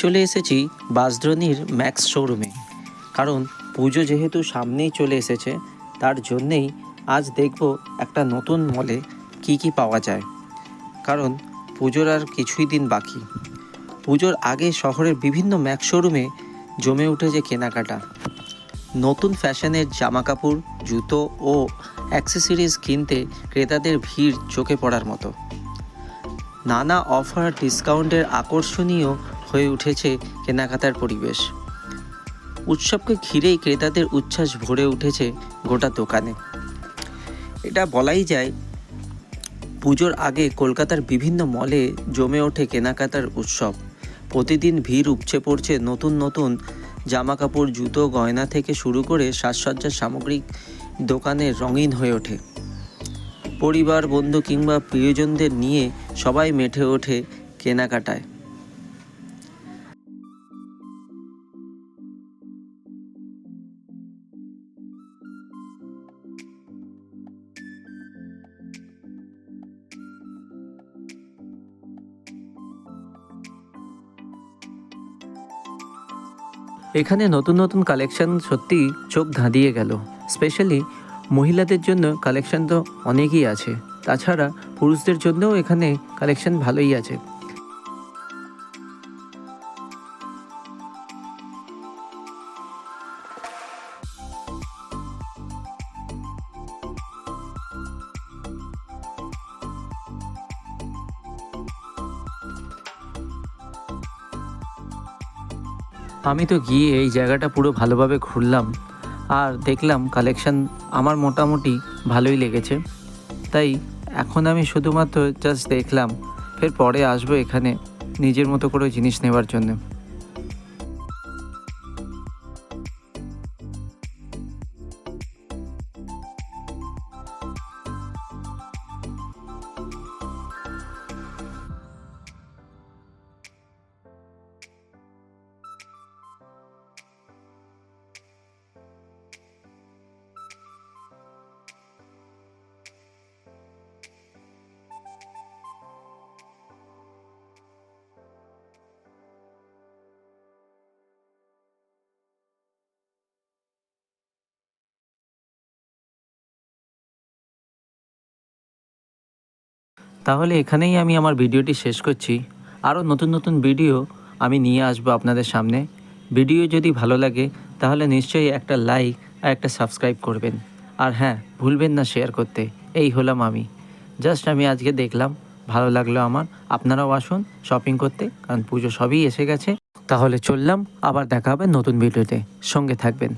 চলে এসেছি বাঁশদ্রোণীর ম্যাক্স শোরুমে, কারণ পুজো যেহেতু সামনেই চলে এসেছে, তার জন্যেই আজ দেখব একটা নতুন মলে কি পাওয়া যায়। কারণ পুজোর আর কিছুই দিন বাকি। পুজোর আগে শহরের বিভিন্ন ম্যাক্স শোরুমে জমে উঠেছে কেনাকাটা। নতুন ফ্যাশনের জামাকাপড়, জুতো ও অ্যাক্সেসরিজ কিনতে ক্রেতাদের ভিড় চোখে পড়ার মতো। নানা অফার, ডিসকাউন্টের আকর্ষণীয় হয়ে উঠেছে কেনাকাটার পরিবেশ। উৎসবকে ঘিরেই ক্রেতাদের উচ্ছ্বাস ভরে উঠেছে গোটা দোকানে। এটা বলাই যায়, পুজোর আগে কলকাতার বিভিন্ন মলে জমে ওঠে কেনাকাটার উৎসব। প্রতিদিন ভিড় উপচে পড়ছে নতুন নতুন জামাকাপড়, জুতো, গয়না থেকে শুরু করে সাজসজ্জার সামগ্রিক দোকানে রঙিন হয়ে ওঠে। পরিবার, বন্ধু কিংবা প্রিয়জনদের নিয়ে সবাই মেতে ওঠে কেনাকাটায়। এখানে নতুন নতুন কালেকশন সত্যি চোখ ধাঁধিয়ে গেল। স্পেশালি মহিলাদের জন্য কালেকশন তো অনেকই আছে, তাছাড়া পুরুষদের জন্যও এখানে কালেকশন ভালোই আছে। আমি তো গিয়ে এই জায়গাটা পুরো ভালোভাবে ঘুরলাম আর দেখলাম কালেকশন আমার মোটামুটি ভালোই লেগেছে। তাই এখন আমি শুধুমাত্র জাস্ট দেখলাম, ফের পরে আসবো এখানে নিজের মতো করে জিনিস নেওয়ার জন্য। তাহলে এখানেই আমি আমার ভিডিওটি শেষ করছি। আরও নতুন নতুন ভিডিও আমি নিয়ে আসবো আপনাদের সামনে। ভিডিও যদি ভালো লাগে তাহলে নিশ্চয়ই একটা লাইক আর একটা সাবস্ক্রাইব করবেন। আর হ্যাঁ, ভুলবেন না শেয়ার করতে। এই হলাম আমি, জাস্ট আমি আজকে দেখলাম, ভালো লাগলো আমার। আপনারাও আসুন শপিং করতে, কারণ পুজো সবই এসে গেছে। তাহলে চললাম, আবার দেখা হবে নতুন ভিডিওতে, সঙ্গে থাকবেন।